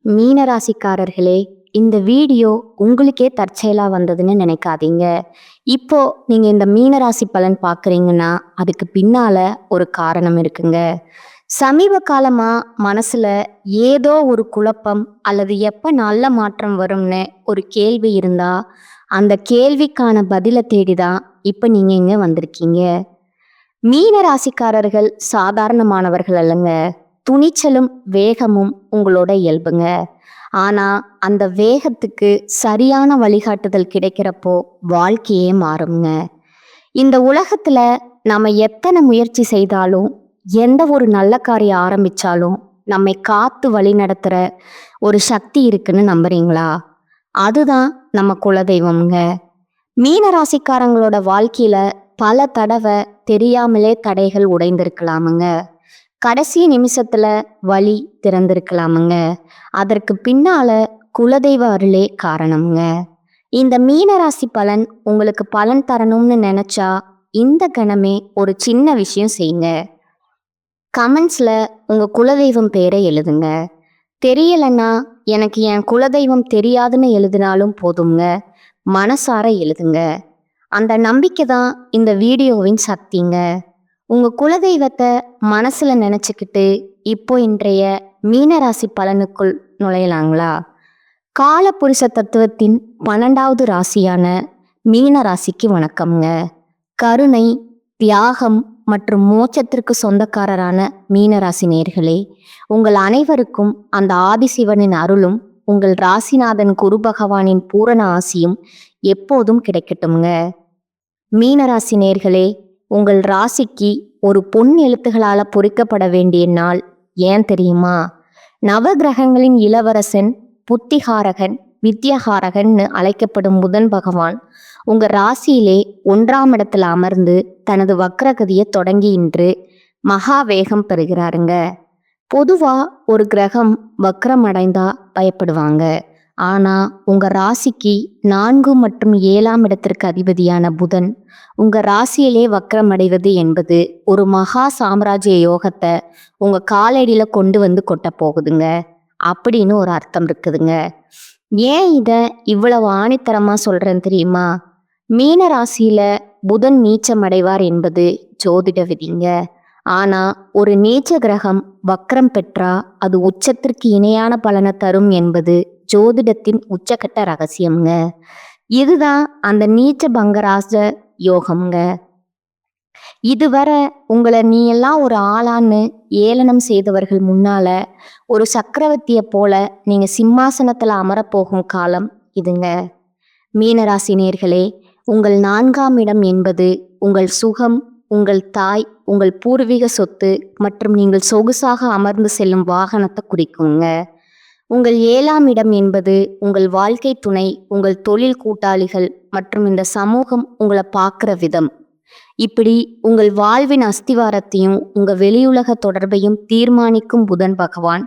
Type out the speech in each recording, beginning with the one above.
மீனராசிக்காரர்களே, இந்த வீடியோ உங்களுக்கே தற்செயலா வந்ததுன்னு நினைக்காதீங்க. இப்போ நீங்க இந்த மீனராசி பலன் பார்க்குறீங்கன்னா, அதுக்கு பின்னால ஒரு காரணம் இருக்குங்க. சமீப காலமா மனசுல ஏதோ ஒரு குழப்பம் அல்லது எப்ப நல்ல மாற்றம் வரும்னு ஒரு கேள்வி இருந்தா, அந்த கேள்விக்கான பதில தேடி தான் இப்ப நீங்க இங்க வந்திருக்கீங்க. மீன ராசிக்காரர்கள் சாதாரணமானவர்கள் அல்லங்க. துணிச்சலும் வேகமும் உங்களோட இயல்புங்க. ஆனா அந்த வேகத்துக்கு சரியான வழிகாட்டுதல் கிடைக்கிறப்போ வாழ்க்கையே மாறுங்க. இந்த உலகத்துல நம்ம எத்தனை முயற்சி செய்தாலும், எந்த ஒரு நல்ல காரியம் ஆரம்பிச்சாலும் நம்மை காத்து வழி நடத்துற ஒரு சக்தி இருக்குன்னு நம்புறீங்களா? அதுதான் நம்ம குலதெய்வம்ங்க. மீன ராசிக்காரங்களோட வாழ்க்கையில பல தடவை தெரியாமலே தடைகள் உடைந்திருக்கலாமுங்க. கடைசி நிமிஷத்துல வழி திறந்திருக்கலாமுங்க. அதற்கு பின்னால குலதெய்வ அருளே காரணம்ங்க. இந்த மீனராசி பலன் உங்களுக்கு பலன் தரணும்னு நினைச்சா இந்த கணமே ஒரு சின்ன விஷயம் செய்யுங்க. கமெண்ட்ஸ்ல உங்க குலதெய்வம் பேரை எழுதுங்க. தெரியலன்னா எனக்கு என் குலதெய்வம் தெரியாதுன்னு எழுதினாலும் போதுங்க. மனசார எழுதுங்க. அந்த நம்பிக்கை தான் இந்த வீடியோவின் சக்திங்க. உங்க குலதெய்வத்தை மனசுல நினைச்சுக்கிட்டு இப்போ இன்றைய மீனராசி பலனுக்குள் நுழையலாங்களா? காலபுருஷ தத்துவத்தின் 12வது ராசியான மீன ராசிக்கு வணக்கம்ங்க. கருணை, தியாகம் மற்றும் மோட்சத்திற்கு சொந்தக்காரரான மீனராசி நேயர்களே, உங்கள் அனைவருக்கும் அந்த ஆதிசிவனின் அருளும் உங்கள் ராசிநாதன் குரு பகவானின் பூரண ஆசியும் எப்போதும் கிடைக்கட்டும்ங்க. மீனராசி நேயர்களே, உங்கள் ராசிக்கு ஒரு பொன் எழுத்துகளால பொறிக்கப்பட வேண்டிய நாள் ஏன் தெரியுமா? நவகிரகங்களின் இளவரசன், புத்திகாரகன், வித்யகாரகன்னு அழைக்கப்படும் புதன் பகவான் உங்க ராசியிலே 1ஆம் இடத்துல அமர்ந்து தனது வக்ரகதியை தொடங்கி இன்று மகா வேகம் பெறுகிறாருங்க. பொதுவா ஒரு கிரகம் வக்ரம் அடைந்தா பயப்படுவாங்க. ஆனா உங்க ராசிக்கு 4 மற்றும் 7ஆம் இடத்திற்கு அதிபதியான புதன் உங்க ராசியிலே வக்ரம் அடைவது என்பது ஒரு மகா சாம்ராஜ்ய யோகத்தை உங்க காலடியில கொண்டு வந்து கொட்ட போகுதுங்க அப்படின்னு ஒரு அர்த்தம் இருக்குதுங்க. ஏன் இதை இவ்வளவு ஆணித்தரமா சொல்றேன்னு தெரியுமா? மீன ராசியில புதன் நீச்சம் அடைவார் என்பது ஜோதிட விதிங்க. ஆனா ஒரு நீச்ச கிரகம் வக்ரம் பெற்றா அது உச்சத்திற்கு இணையான பலனை தரும் என்பது ஜோதிடத்தின் உச்சக்கட்ட ரகசியம்ங்க. இதுதான் அந்த நீச்ச பங்கராச யோகம்ங்க. இதுவரை உங்களை நீ எல்லாம் ஒரு ஆளான்னு ஏளனம் செய்தவர்கள் முன்னால ஒரு சக்கரவர்த்திய போல நீங்க சிம்மாசனத்துல அமரப்போகும் காலம் இதுங்க. மீனராசி நேயர்களே, உங்கள் 4ஆம் இடம் என்பது உங்கள் சுகம், உங்கள் தாய், உங்கள் பூர்வீக சொத்து மற்றும் நீங்கள் சொகுசாக அமர்ந்து செல்லும் வாகனத்தை குறிக்குங்க. உங்கள் 7ஆம் இடம் என்பது உங்கள் வாழ்க்கை துணை, உங்கள் தொழில் கூட்டாளிகள் மற்றும் இந்த சமூகம் உங்களை பார்க்குற விதம். இப்படி உங்கள் வாழ்வின் அஸ்திவாரத்தையும் உங்க வெளியுலக தொடர்பையும் தீர்மானிக்கும் புதன் பகவான்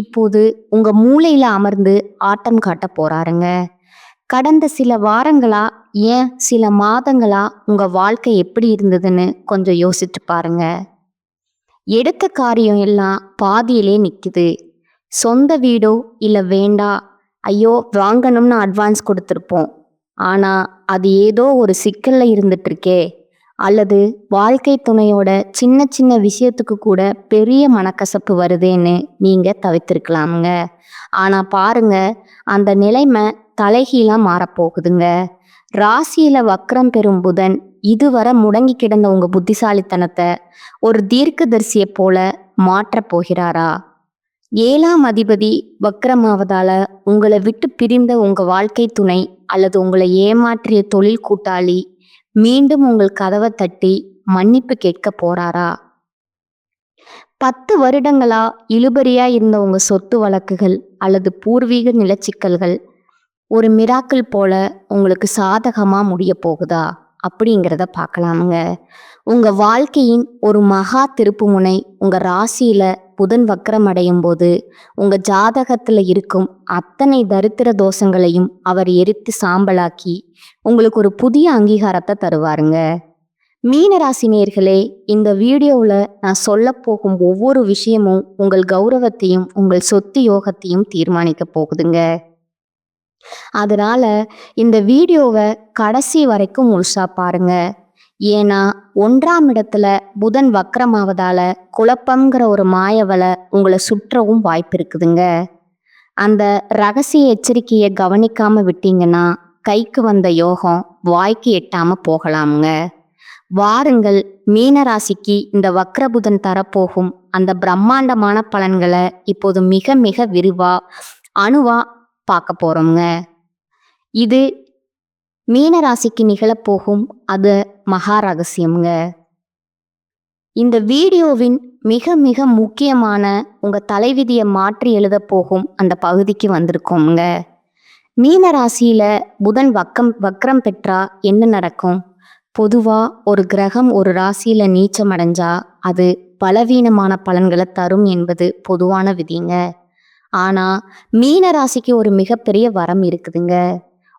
இப்போது உங்க மூளையில அமர்ந்து ஆட்டம் காட்ட போறாருங்க. கடந்த சில வாரங்களா, ஏன் சில மாதங்களா உங்க வாழ்க்கை எப்படி இருந்ததுன்னு கொஞ்சம் யோசிச்சு பாருங்க. எடுத்த காரியம் எல்லாம் பாதியிலே நிக்குது. சொந்த வீடோ இல்ல வேண்டா, ஐயோ வாங்கணும்னு அட்வான்ஸ் கொடுத்துருப்போம், ஆனா அது ஏதோ ஒரு சிக்கல்ல இருந்துட்டு இருக்கே, அல்லது வாழ்க்கை துணையோட சின்ன சின்ன விஷயத்துக்கு கூட பெரிய மனக்கசப்பு வருதேன்னு நீங்க தவிர்த்திருக்கலாமுங்க. ஆனா பாருங்க, அந்த நிலைமை தலைகீழா மாறப்போகுதுங்க. ராசியில வக்ரம் பெறும் புதன் இதுவரை முடங்கி கிடந்த உங்க புத்திசாலித்தனத்தை ஒரு தீர்க்கதரிசியை போல மாற்றப் போகிறாரா? 7ஆம் அதிபதி வக்ரமாவதால உங்களை விட்டு பிரிந்த உங்க வாழ்க்கை துணை அல்லது உங்களை ஏமாற்றிய தொழில் கூட்டாளி மீண்டும் உங்கள் கதவை தட்டி மன்னிப்பு கேட்க போறாரா? 10 வருடங்களா இழுபறியா இருந்த உங்க சொத்து வழக்குகள் அல்லது பூர்வீக நிலச்சிக்கல்கள் ஒரு மிராக்கிள் போல உங்களுக்கு சாதகமா முடிய போகுதா அப்படிங்கிறத பார்க்கலாமுங்க. உங்க வாழ்க்கையின் ஒரு மகா திருப்புமுனை உங்க ராசியில புதன் வக்ரம் அடையும் போது உங்க ஜாதகத்துல இருக்கும் அத்தனை தரித்திர தோஷங்களையும் அவர் எரித்து சாம்பலாக்கி உங்களுக்கு ஒரு புதிய அங்கீகாரத்தை தருவாருங்க. மீனராசி நேயர்களே, இந்த வீடியோவில் நான் சொல்ல போகும் ஒவ்வொரு விஷயமும் உங்கள் கௌரவத்தையும் உங்கள் சொத்து யோகத்தையும் தீர்மானிக்க போகுதுங்க. அதனால இந்த வீடியோவை கடைசி வரைக்கும் முழுசா பாருங்க. ஏன்னா 1ஆம் இடத்துல புதன் வக்ரமாவதால குழப்பம்ங்கிற ஒரு மாயவலை உங்களை சுற்றவும் வாய்ப்பு இருக்குதுங்க. அந்த ரகசிய எச்சரிக்கையை கவனிக்காம விட்டீங்கன்னா கைக்கு வந்த யோகம் வாய்க்கு எட்டாம போகலாமுங்க. வாருங்கள், மீனராசிக்கு இந்த வக்ரபுதன் தரப்போகும் அந்த பிரம்மாண்டமான பலன்களை இப்போது மிக மிக விரிவா அணுவா பார்க்க போறோங்க. இது மீனராசிக்கு நிகழப்போகும் அது மகா ரகசியம்ங்க. இந்த வீடியோவின் மிக மிக முக்கியமான உங்க தலைவிதியை மாற்றி எழுத போகும் அந்த பகுதிக்கு வந்திருக்கோங்க. மீனராசியில புதன் வக்ரம் பெற்றா என்ன நடக்கும்? பொதுவா ஒரு கிரகம் ஒரு ராசியில நீச்சம் அடைஞ்சா அது பலவீனமான பலன்களை தரும் என்பது பொதுவான விதிங்க. ஆனா மீன ராசிக்கு ஒரு மிகப்பெரிய வரம் இருக்குதுங்க.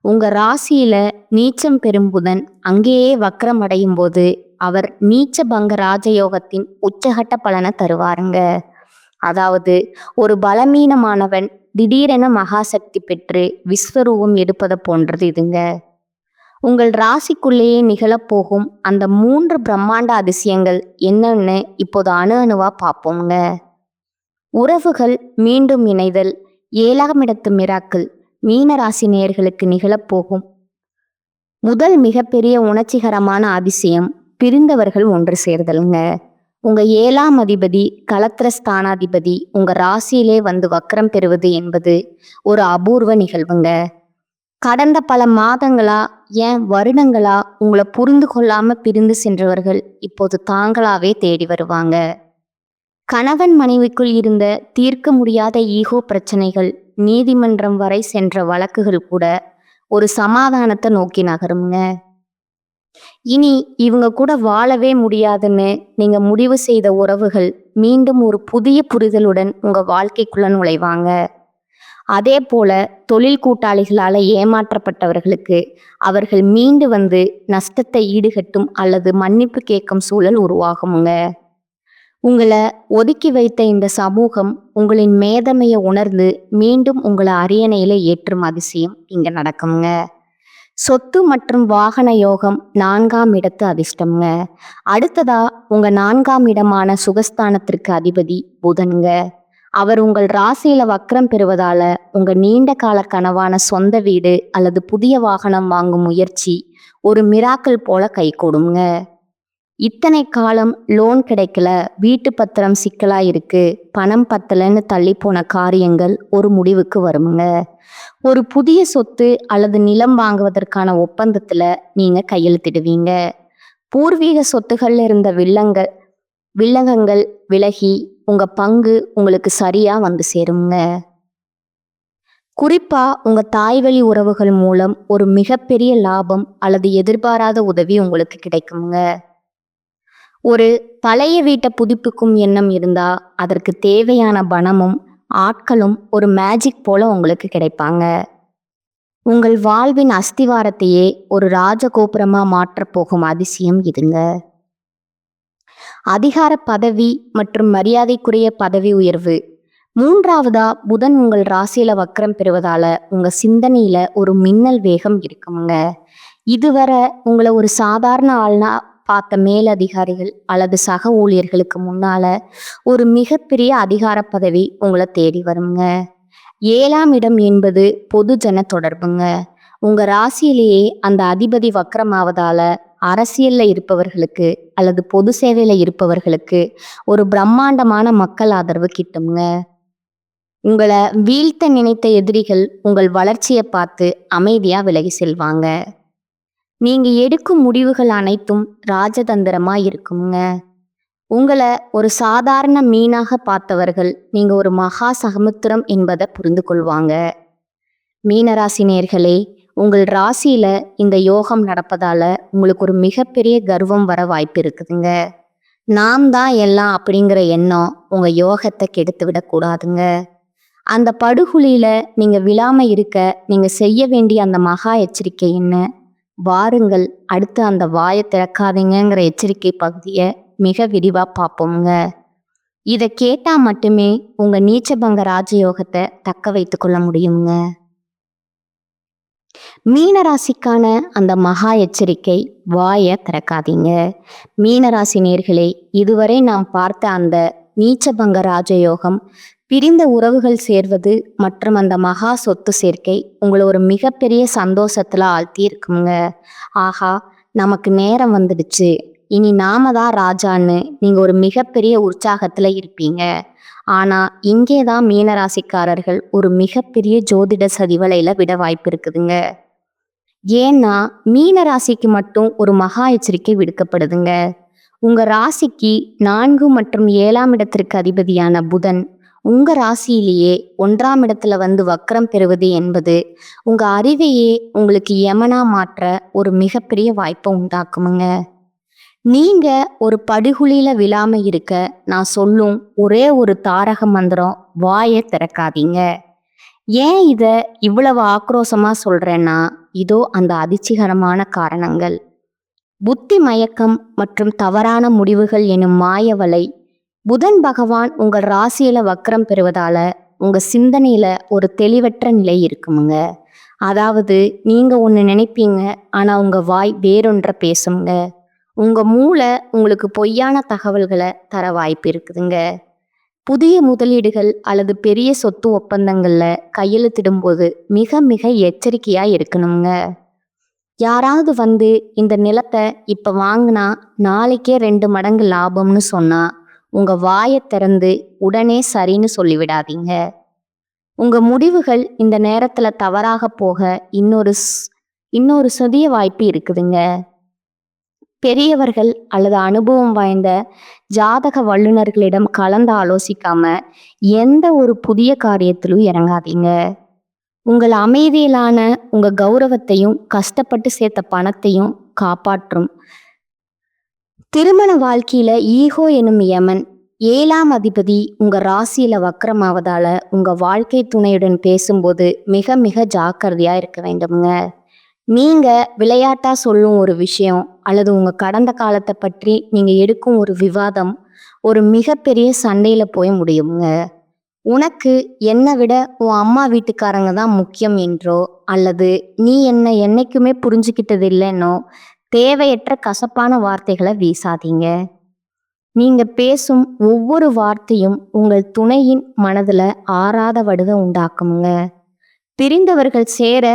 உங்க ராசியில நீச்சம் பெறும் புதன் அங்கேயே வக்ரம் அடையும் போது அவர் நீச்ச பங்க ராஜயோகத்தின் உச்சகட்ட பலனை தருவாருங்க. அதாவது ஒரு பலவீனமானவன் திடீரென மகாசக்தி பெற்று விஸ்வரூபம் எடுப்பதை போன்றது இதுங்க. உங்கள் ராசிக்குள்ளேயே நிகழப்போகும் அந்த 3 பிரம்மாண்ட அதிசயங்கள் என்னன்னு இப்போது அணு அணுவா பார்ப்போங்க. உறவுகள் மீண்டும் இணைதல், 7ஆம் இடத்து மிராக்கிள் மீனராசி நேயர்களுக்கு நிகழப்போகும் முதல் மிகப்பெரிய உணர்ச்சிகரமான அதிசயம் பிரிந்தவர்கள் ஒன்று சேர்தலுங்க. உங்க 7ஆம் அதிபதி களத்திர ஸ்தானாதிபதி உங்க ராசியிலே வந்து வக்ரம் பெறுவது என்பது ஒரு அபூர்வ நிகழ்வுங்க. கடந்த பல மாதங்களா ஏன் வருடங்களா உங்களை புரிந்து கொள்ளாம பிரிந்து சென்றவர்கள் இப்போது தாங்களாவே தேடி வருவாங்க. கணவன் மனைவிக்குள் இருந்த தீர்க்க முடியாத ஈகோ பிரச்சனைகள், நீதிமன்றம் வரை சென்ற வழக்குகள் கூட ஒரு சமாதானத்தை நோக்கி நகருங்க. இனி இவங்க கூட வாழவே முடியாதுன்னு நீங்க முடிவு செய்த உறவுகள் மீண்டும் ஒரு புதிய புரிதலுடன் உங்க வாழ்க்கைக்குள்ள நுழைவாங்க. அதே போல தொழில் கூட்டாளிகளால ஏமாற்றப்பட்டவர்களுக்கு அவர்கள் மீண்டு வந்து நஷ்டத்தை ஈடுகட்டும் அல்லது மன்னிப்பு கேட்கும் சூழல் உருவாகுங்க. உங்களை ஒதுக்கி வைத்த இந்த சமூகம் உங்களின் மேதமையை உணர்ந்து மீண்டும் உங்களை அரியணையில ஏற்றும் அதிசயம் இங்க நடக்குங்க. சொத்து மற்றும் வாகன யோகம் 4ஆம் இடத்து அதிர்ஷ்டம்ங்க. அடுத்ததா உங்க 4ஆம் இடமான சுகஸ்தானத்திற்கு அதிபதி புதன்ங்க. அவர் உங்கள் ராசியில வக்ரம் பெறுவதால உங்க நீண்ட கால கனவான சொந்த வீடு அல்லது புதிய வாகனம் வாங்கும் முயற்சி ஒரு மிராக்கிள் போல கைகூடுங்க. இத்தனை காலம் லோன் கிடைக்கல, வீட்டு பத்திரம் சிக்கலா இருக்கு, பணம் பத்தலன்னு தள்ளி போன காரியங்கள் ஒரு முடிவுக்கு வருமுங்க. ஒரு புதிய சொத்து அல்லது நிலம் வாங்குவதற்கான ஒப்பந்தத்துல நீங்க கையெழுத்திடுவீங்க. பூர்வீக சொத்துகள்ல இருந்த வில்லங்கங்கள் விலகி உங்க பங்கு உங்களுக்கு சரியா வந்து சேருங்க. குறிப்பா உங்க தாய்வழி உறவுகள் மூலம் ஒரு மிகப்பெரிய லாபம் அல்லது எதிர்பாராத உதவி உங்களுக்கு கிடைக்குங்க. ஒரு பழைய வீட்டை புதுப்பிக்கும் எண்ணம் இருந்தா அதற்கு தேவையான பணமும் ஆட்களும் ஒரு மேஜிக் போல உங்களுக்கு கிடைப்பாங்க. உங்கள் வாழ்வின் அஸ்திவாரத்தையே ஒரு ராஜகோபுரமா மாற்றப் போகும் அதிசயம் இதுங்க. அதிகார பதவி மற்றும் மரியாதைக்குரிய பதவி உயர்வு. 3ஆவதா புதன் உங்கள் ராசியில வக்ரம் பெறுவதால உங்க சிந்தனையில ஒரு மின்னல் வேகம் இருக்குங்க. இதுவரை உங்களை ஒரு சாதாரண ஆள்னா பார்த்த மேலதிகாரிகள் அல்லது சக ஊழியர்களுக்கு முன்னால ஒரு மிகப்பெரிய அதிகார பதவி உங்களை தேடி வருங்க. 7ஆம் இடம் என்பது பொதுஜன தொடர்புங்க. உங்க ராசியிலேயே அந்த அதிபதி வக்ரமாவதால அரசியல்ல இருப்பவர்களுக்கு அல்லது பொது சேவையில இருப்பவர்களுக்கு ஒரு பிரம்மாண்டமான மக்கள் ஆதரவு கிட்டுங்க. உங்களை வீழ்த்த நினைத்த எதிரிகள் உங்கள் வளர்ச்சியை பார்த்து அமைதியா விலகி செல்வாங்க. நீங்க எடுக்கும் முடிவுகள் அனைத்தும் ராஜதந்திரமா இருக்குங்க. உங்களை ஒரு சாதாரண மீனாக பார்த்தவர்கள் நீங்க ஒரு மகா சமுத்திரம் என்பதை புரிந்து கொள்வாங்க. மீனராசி நேயர்களே, உங்கள் ராசியில இந்த யோகம் நடப்பதால உங்களுக்கு ஒரு மிகப்பெரிய கர்வம் வர வாய்ப்பு இருக்குதுங்க. நாம் தான் எல்லாம் அப்படிங்கிற எண்ணம் உங்க யோகத்தை கெடுத்து விடக்கூடாதுங்க. அந்த படுகுழியில நீங்க விழாம இருக்க நீங்க செய்ய வேண்டிய அந்த மகா எச்சரிக்கை என்ன? வாருங்கள், அடுத்து அந்த வாயை திறக்காதீங்கங்கிற எச்சரிக்கை பகுதியை மிக விரிவா பார்ப்போங்க. இதை கேட்டா மட்டுமே உங்க நீச்சபங்க ராஜயோகத்தை தக்க வைத்துக் கொள்ள முடியுங்க. மீனராசிக்கான அந்த மகா எச்சரிக்கை, வாயை திறக்காதீங்க. மீனராசி நேர்களே, இதுவரை நாம் பார்த்த அந்த நீச்சபங்க ராஜயோகம், பிரிந்த உறவுகள் சேர்வது மற்றும் அந்த மகா சொத்து சேர்க்கை உங்களை ஒரு மிகப்பெரிய சந்தோஷத்துல ஆழ்த்தி இருக்குங்க. ஆஹா, நமக்கு நேரம் வந்துடுச்சு, இனி நாம தான் ராஜான்னு நீங்க ஒரு மிகப்பெரிய உற்சாகத்துல இருப்பீங்க. ஆனா இங்கேதான் மீனராசிக்காரர்கள் ஒரு மிகப்பெரிய ஜோதிட சதிவலையில விட வாய்ப்பு இருக்குதுங்க. ஏன்னா மீன ராசிக்கு மட்டும் ஒரு மகா எச்சரிக்கை விடுக்கப்படுதுங்க. உங்க ராசிக்கு 4 மற்றும் 7ஆம் இடத்திற்கு அதிபதியான புதன் உங்க ராசியிலேயே 1ஆம் இடத்துல வந்து வக்ரம் பெறுவது என்பது உங்க அறிவையே உங்களுக்கு யமனா மாற்ற ஒரு மிகப்பெரிய வாய்ப்பை உண்டாக்குமுங்க. நீங்க ஒரு படுகுழியில விழாம இருக்க நான் சொல்லும் ஒரே ஒரு தாரக மந்திரம், வாயை திறக்காதீங்க. ஏன் இதை இவ்வளவு ஆக்ரோஷமா சொல்றேன்னா, இதோ அந்த அதிர்ச்சிகரமான காரணங்கள். புத்தி மயக்கம் மற்றும் தவறான முடிவுகள் எனும் மாயவலை. புதன் பகவான் உங்கள் ராசியில வக்ரம் பெறுவதால உங்க சிந்தனையில ஒரு தெளிவற்ற நிலை இருக்குமுங்க. அதாவது நீங்க ஒன்று நினைப்பீங்க, ஆனா உங்க வாய் வேறொன்ற பேசுங்க. உங்க மூளை உங்களுக்கு பொய்யான தகவல்களை தர வாய்ப்பு இருக்குதுங்க. புதிய முதலீடுகள் அல்லது பெரிய சொத்து ஒப்பந்தங்கள்ல கையெழுத்திடும்போது மிக மிக எச்சரிக்கையா இருக்கணுங்க. யாராவது வந்து இந்த நிலத்தை இப்ப வாங்கினா நாளைக்கே 2 மடங்கு லாபம்னு சொன்னா உங்க வாயை திறந்து உடனே சரின்னு சொல்லிவிடாதீங்க. உங்க முடிவுகள் இந்த நேரத்துல தவறாக போக இன்னொரு சொதிய வாய்ப்பு இருக்குதுங்க. பெரியவர்கள் அல்லது அனுபவம் வாய்ந்த ஜாதக வல்லுநர்களிடம் கலந்து ஆலோசிக்காம எந்த ஒரு புதிய காரியத்திலும் இறங்காதீங்க. உங்கள் அமைதியிலான உங்க கௌரவத்தையும் கஷ்டப்பட்டு சேர்த்த பணத்தையும் காப்பாற்றும். திருமண வாழ்க்கையில ஈகோ எனும் யமன் 7ஆம் அதிபதி உங்க ராசியில வக்ரமாவதால உங்க வாழ்க்கை துணையுடன் பேசும்போது மிக மிக ஜாக்கிரதையா இருக்க வேண்டும்ங்க. நீங்க விளையாட்டா சொல்லும் ஒரு விஷயம் அல்லது உங்க கடந்த காலத்தை பற்றி நீங்க எடுக்கும் ஒரு விவாதம் ஒரு மிகப்பெரிய சண்டையில போய் முடியுங்க. உனக்கு என்னை விட உன் அம்மா வீட்டுக்காரங்க தான் முக்கியம் என்றோ அல்லது நீ என்னை என்னைக்குமே புரிஞ்சுக்கிட்டது இல்லைன்னோ தேவையற்ற கசப்பான வார்த்தைகளை வீசாதீங்க. நீங்க பேசும் ஒவ்வொரு வார்த்தையும் உங்கள் துணையின் மனதுல ஆறாத வடுக உண்டாக்குமுங்க. பிரிந்தவர்கள் சேர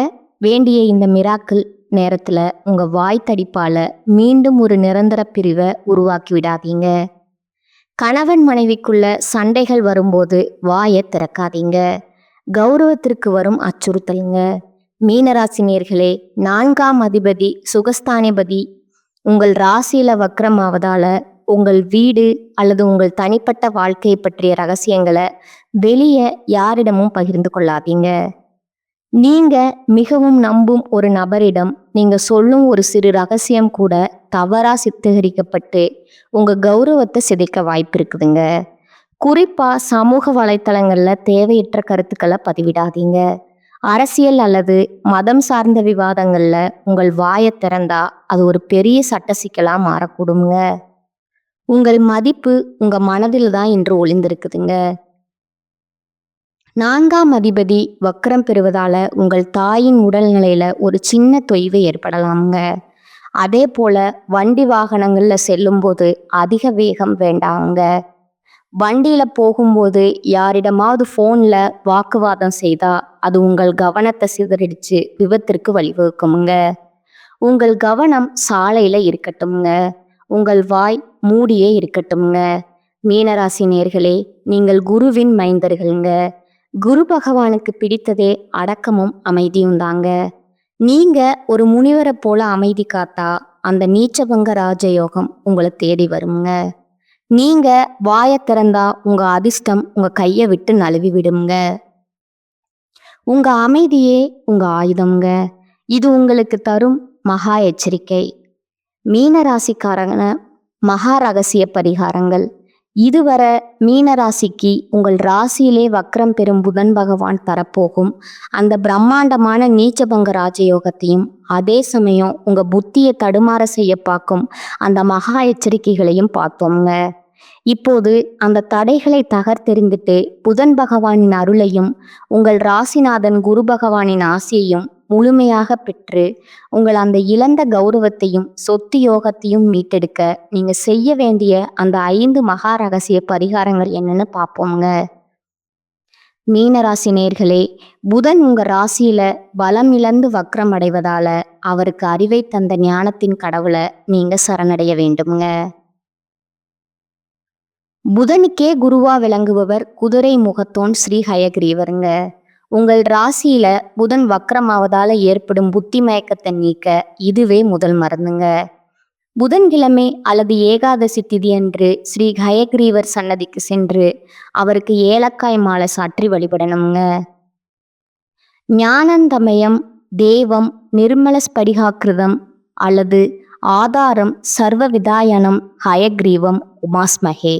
வேண்டிய இந்த மிராக்கிள் நேரத்துல உங்க வாய் தடிப்பால மீண்டும் ஒரு நிரந்தர பிரிவை உருவாக்கி விடாதீங்க. கணவன் மனைவிக்குள்ள சண்டைகள் வரும்போது வாயை திறக்காதீங்க. கௌரவத்திற்கு வரும் அச்சுறுத்தலுங்க. மீனராசி நேர்களே, 4ஆம் அதிபதி சுகஸ்தானிபதி உங்கள் ராசியில வக்ரமாவதால உங்கள் வீடு அல்லது உங்கள் தனிப்பட்ட வாழ்க்கையை பற்றிய ரகசியங்களை வெளியே யாரிடமும் பகிர்ந்து கொள்ளாதீங்க. நீங்க மிகவும் நம்பும் ஒரு நபரிடம் நீங்க சொல்லும் ஒரு சிறு ரகசியம் கூட தவறா சித்தரிக்கப்பட்டு உங்க கௌரவத்தை சிதைக்க வாய்ப்பு இருக்குதுங்க. குறிப்பா சமூக வலைத்தளங்கள்ல தேவையற்ற கருத்துக்களை பதிவிடாதீங்க. அரசியல் அல்லது மதம் சார்ந்த விவாதங்கள்ல உங்கள் வாயை திறந்தா அது ஒரு பெரிய சட்ட சிக்கலா மாறக்கூடுங்க. உங்கள் மதிப்பு உங்க மனதில் தான் இன்று ஒளிந்திருக்குதுங்க. 4ஆம் அதிபதி வக்ரம் பெறுவதால உங்கள் தாயின் உடல்நிலையில ஒரு சின்ன தொய்வு ஏற்படலாமுங்க. அதே போல வண்டி வாகனங்கள்ல செல்லும்போது அதிக வேகம் வேண்டாங்க. வண்டியில போகும்போது யாரிடமாவது போன்ல வாக்குவாதம் செய்தா அது உங்கள் கவனத்தை சிதறடிச்சு விபத்திற்கு வழிவகுக்குமுங்க. உங்கள் கவனம் சாலையில இருக்கட்டும்ங்க. உங்கள் வாய் மூடியே இருக்கட்டும்ங்க. மீனராசி நேர்களே, நீங்கள் குருவின் மைந்தர்கள்ங்க. குரு பகவானுக்கு பிடித்ததே அடக்கமும் அமைதியும் தாங்க. நீங்க ஒரு முனிவரை போல அமைதி காத்தா அந்த நீச்சபங்க ராஜயோகம் உங்களை தேடி வருங்க. நீங்க வாயை திறந்தா உங்க அதிர்ஷ்டம் உங்க கையை விட்டு நழுவி விடுங்க. உங்க அமைதியே உங்க ஆயுதம்ங்க. இது உங்களுக்கு தரும் மகா எச்சரிக்கை. மீன ராசிக்காரங்க மகா ரகசிய பரிகாரங்கள். இதுவரை மீன ராசிக்கு உங்கள் ராசியிலே வக்ரம் பெறும் புதன் பகவான் தரப்போகும் அந்த பிரம்மாண்டமான நீச்சபங்க ராஜயோகத்தையும், அதே சமயம் உங்க புத்தியை தடுமாற செய்ய பார்க்கும் அந்த மகா எச்சரிக்கைகளையும் பார்த்தோங்க. இப்போது அந்த தடைகளை தகர்த்தெறிந்துட்டு புதன் பகவானின் அருளையும் உங்கள் ராசிநாதன் குரு பகவானின் ஆசையையும் முழுமையாக பெற்று உங்கள் அந்த இழந்த கௌரவத்தையும் சொத்து யோகத்தையும் மீட்டெடுக்க நீங்க செய்ய வேண்டிய அந்த 5 மகா ரகசிய பரிகாரங்கள் என்னன்னு பார்ப்போங்க. மீனராசி நேர்களே, புதன் உங்க ராசியில பலம் இழந்து வக்ரம் அடைவதால அவருக்கு அறிவை தந்த ஞானத்தின் கடவுளை நீங்க சரணடைய வேண்டுங்க. புதனுக்கே குருவா விளங்குபவர் குதிரை முகத்தோன் ஸ்ரீ ஹயக்ரீவருங்க. உங்கள் ராசியில புதன் வக்ரமாவதால ஏற்படும் புத்தி மயக்கத்தை நீக்க இதுவே முதல் மருந்துங்க. புதன்கிழமை அல்லது ஏகாதசி திதி அன்று ஸ்ரீ ஹயக்ரீவர் சன்னதிக்கு சென்று அவருக்கு ஏலக்காய் மாலை சாற்றி வழிபடணுங்க. ஞானந்தமயம் தேவம் நிர்மல ஸ்படிகாக்கிருதம் அல்லது ஆதாரம் சர்வ விதாயனம் ஹயக்ரீவம் உமாஸ்மகே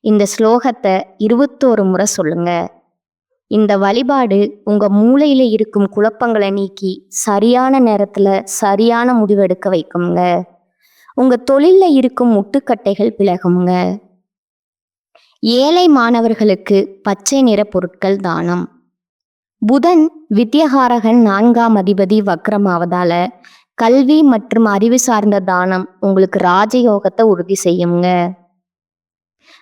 இந்த ஸ்லோகத்தை 21 முறை சொல்லுங்க. இந்த வழிபாடு உங்க மூளையில இருக்கும் குழப்பங்களை நீக்கி சரியான நேரத்துல சரியான முடிவெடுக்க வைக்குங்க. உங்க தொழில்ல இருக்கும் முட்டுக்கட்டைகள் விலகுங்க. ஏழை மாணவர்களுக்கு பச்சை நிற பொருட்கள் தானம். புதன் வித்யகாரகன் 4ஆம் அதிபதி வக்ரமாவதால கல்வி மற்றும் அறிவு சார்ந்த தானம் உங்களுக்கு ராஜயோகத்தை உறுதி செய்யுங்க.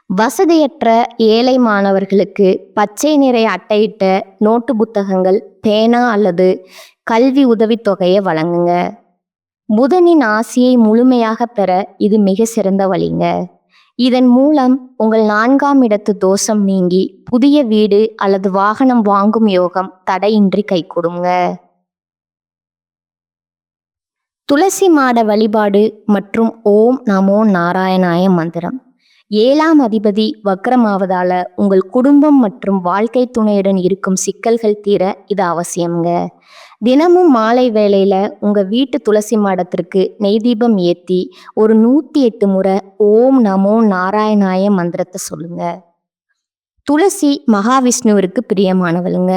வசதியற்ற ஏழை மாணவர்களுக்கு பச்சை நிற அட்டையிட்ட நோட்டு புத்தகங்கள், பேனா அல்லது கல்வி உதவித்தொகையை வழங்குங்க. புதனின் ஆசியை முழுமையாக பெற இது மிக சிறந்த வழிங்க. இதன் மூலம் உங்கள் 4ஆம் இடத்து தோஷம் நீங்கி புதிய வீடு அல்லது வாகனம் வாங்கும் யோகம் தடையின்றி கைகூடுங்க. துளசி மாட வழிபாடு மற்றும் ஓம் நமோ நாராயணாய மந்திரம். 7ஆம் அதிபதி வக்ரமாவதால உங்கள் குடும்பம் மற்றும் வாழ்க்கை துணையுடன் இருக்கும் சிக்கல்கள் தீர இது அவசியம்ங்க. தினமும் மாலை வேளையில உங்க வீட்டு துளசி மாடத்திற்கு நெய் தீபம் ஏற்றி ஒரு 108 முறை ஓம் நமோ நாராயணாய மந்திரத்தை சொல்லுங்க. துளசி மகாவிஷ்ணுவிற்கு பிரியமானவளுங்க.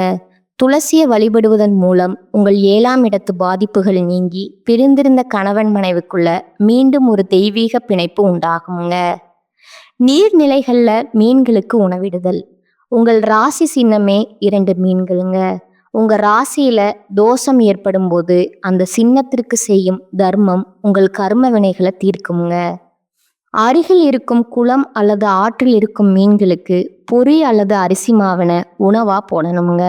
துளசியை வழிபடுவதன் மூலம் உங்கள் 7ஆம் இடத்து பாதிப்புகள் நீங்கி பிரிந்திருந்த கணவன் மனைவிக்குள்ள மீண்டும் ஒரு தெய்வீக பிணைப்பு உண்டாகுங்க. நீர்நிலைகள்ல மீன்களுக்கு உணவிடுதல். உங்கள் ராசி சின்னமே 2 மீன்களுங்க. உங்க ராசியில தோஷம் ஏற்படும் போது அந்த சின்னத்திற்கு செய்யும் தர்மம் உங்கள் கர்ம வினைகளை தீர்க்குங்க. அருகில் இருக்கும் குளம் அல்லது ஆற்றில் இருக்கும் மீன்களுக்கு பொரி அல்லது அரிசி மாவின உணவா போடணுங்க.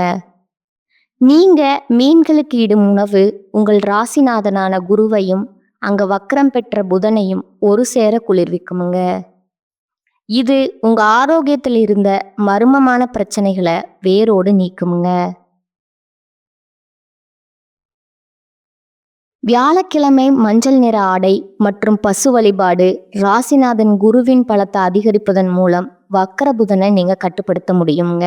நீங்க மீன்களுக்கு இடும் உணவு உங்கள் ராசிநாதனான குருவையும் அங்க வக்ரம் பெற்ற புதனையும் ஒரு சேர குளிர்விக்குமுங்க. இது உங்க ஆரோக்கியத்தில் இருந்த மர்மமான பிரச்சனைகளை வேரோடு நீக்குமுங்க. வியாழக்கிழமை மஞ்சள் நிற ஆடை மற்றும் பசு வழிபாடு ராசிநாதன் குருவின் பலத்தை அதிகரிப்பதன் மூலம் வக்ர புதனை நீங்க கட்டுப்படுத்த முடியுங்க.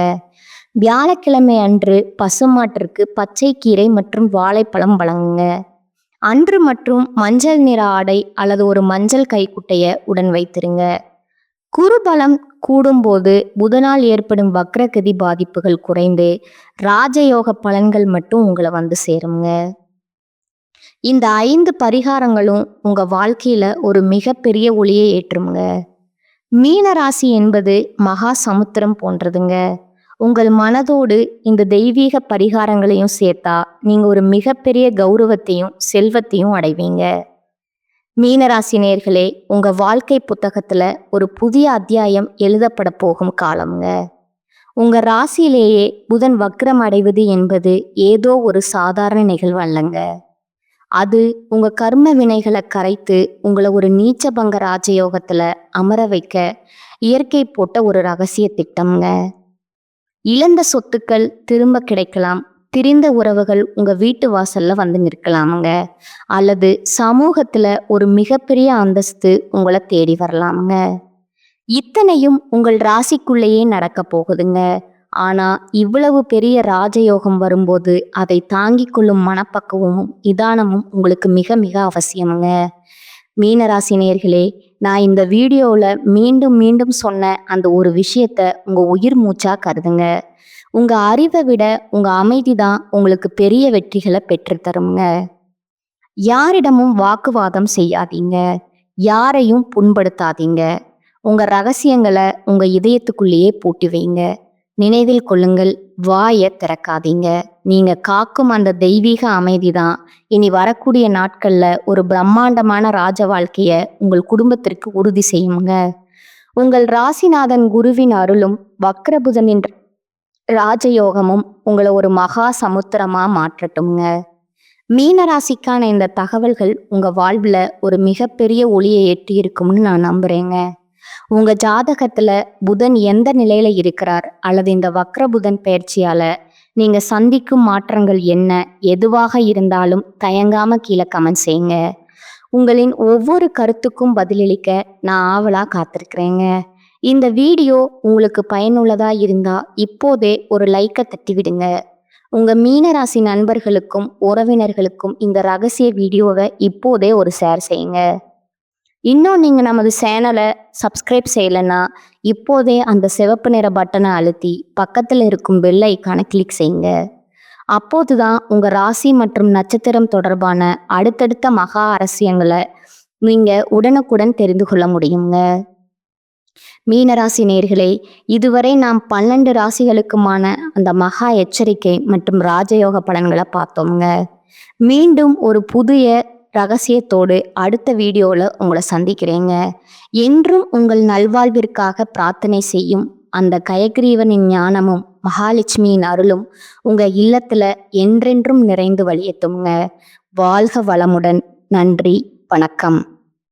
வியாழக்கிழமை அன்று பசுமாட்டிற்கு பச்சை கீரை மற்றும் வாழைப்பழம் வழங்குங்க. அன்று மற்றும் மஞ்சள் நிற ஆடை அல்லது ஒரு மஞ்சள் கைக்குட்டைய உடன் வைத்திருங்க. குருபலம் கூடும்போது புதனால் ஏற்படும் வக்ரகதி பாதிப்புகள் குறைந்து ராஜயோக பலன்கள் மட்டும் உங்களை வந்து சேருங்க. இந்த 5 பரிகாரங்களும் உங்க வாழ்க்கையில ஒரு மிகப்பெரிய ஒளியை ஏற்றுங்க. மீனராசி என்பது மகா சமுத்திரம் போன்றதுங்க. உங்கள் மனதோடு இந்த தெய்வீக பரிகாரங்களையும் சேர்த்தா நீங்க ஒரு மிகப்பெரிய கௌரவத்தையும் செல்வத்தையும் அடைவீங்க. மீனராசி நேர்களே, உங்க வாழ்க்கை புத்தகத்துல ஒரு புதிய அத்தியாயம் எழுதப்பட போகும் காலம்ங்க. உங்க ராசியிலேயே புதன் வக்ரம் அடைவது என்பது ஏதோ ஒரு சாதாரண நிகழ்வு அல்லங்க. அது உங்க கர்ம வினைகளை கரைத்து உங்களை ஒரு நீச்சபங்க ராஜயோகத்துல அமர வைக்க இயற்கை போட்ட ஒரு ரகசிய திட்டம்ங்க. இழந்த சொத்துக்கள் திரும்ப கிடைக்கலாம். திரிந்த உறவுகள் உங்க வீட்டு வாசல்ல வந்து நிற்கலாமுங்க. அல்லது சமூகத்துல ஒரு மிகப்பெரிய அந்தஸ்து உங்களை தேடி வரலாமுங்க. இத்தனையும் உங்கள் ராசிக்குள்ளேயே நடக்க போகுதுங்க. ஆனா இவ்வளவு பெரிய ராஜயோகம் வரும்போது அதை தாங்கிக் கொள்ளும் மனப்பக்குவமும் நிதானமும் உங்களுக்கு மிக மிக அவசியமுங்க. மீனராசி நேயர்களே, நான் இந்த வீடியோவில் மீண்டும் மீண்டும் சொன்ன அந்த ஒரு விஷயத்த உங்கள் உயிர் மூச்சா கருதுங்க. உங்கள் அறிவை விட உங்கள் அமைதி தான் உங்களுக்கு பெரிய வெற்றிகளை பெற்றுத்தருங்க. யாரிடமும் வாக்குவாதம் செய்யாதீங்க. யாரையும் புண்படுத்தாதீங்க. உங்க ரகசியங்களை உங்க இதயத்துக்குள்ளேயே பூட்டி வைங்க. நினைவில் கொள்ளுங்கள், வாயை திறக்காதீங்க. நீங்க காக்கும் அந்த தெய்வீக அமைதி தான் இனி வரக்கூடிய நாட்கள்ல ஒரு பிரம்மாண்டமான ராஜ வாழ்க்கைய உங்கள் குடும்பத்திற்கு உறுதி செய்யுங்க. உங்கள் ராசிநாதன் குருவின் அருளும் வக்ரபுதனின் ராஜயோகமும் உங்களை ஒரு மகா சமுத்திரமா மாற்றட்டும்ங்க. மீனராசிக்கான இந்த தகவல்கள் உங்க வாழ்வுல ஒரு மிகப்பெரிய ஒளியை ஏற்றி இருக்கும்னு நான் நம்புறேங்க. உங்க ஜாதகத்துல புதன் எந்த நிலையில இருக்கிறார் அல்லது இந்த வக்ர புதன் பயிற்சியால நீங்க சந்திக்கும் மாற்றங்கள் என்ன, எதுவாக இருந்தாலும் தயங்காம கீழே கமெண்ட் செய்யுங்க. உங்களின் ஒவ்வொரு கருத்துக்கும் பதிலளிக்க நான் ஆவலா காத்திருக்கிறேங்க. இந்த வீடியோ உங்களுக்கு பயனுள்ளதா இருந்தா இப்போதே ஒரு லைக்கை தட்டி விடுங்க. உங்க மீனராசி நண்பர்களுக்கும் உறவினர்களுக்கும் இந்த ரகசிய வீடியோவை இப்போதே ஒரு ஷேர் செய்யுங்க. இன்னும் நீங்க நமது சேனலை சப்ஸ்கிரைப் செய்யலைன்னா இப்போதே அந்த சிவப்பு நிற பட்டனை அழுத்தி பக்கத்தில் இருக்கும் பெல் ஐக்கானை கிளிக் செய்யுங்க. அப்போதுதான் உங்க ராசி மற்றும் நட்சத்திரம் தொடர்பான அடுத்தடுத்த மகா அரசியங்களை நீங்க உடனுக்குடன் தெரிந்து கொள்ள முடியுங்க. மீனராசி நேயர்களே, இதுவரை நாம் 12 ராசிகளுக்குமான அந்த மகா எச்சரிக்கை மற்றும் ராஜயோக பலன்களை பார்த்தோங்க. மீண்டும் ஒரு புதிய ரகசியத்தோடு அடுத்த வீடியோவில் உங்களை சந்திக்கிறேங்க. என்றும் உங்கள் நல்வாழ்விற்காக பிரார்த்தனை செய்யும் அந்த கயக்ரீவனின் ஞானமும் மகாலட்சுமியின் அருளும் உங்க இல்லத்துல என்றென்றும் நிறைந்து வழியட்டுங்க. வாழ்க வளமுடன். நன்றி, வணக்கம்.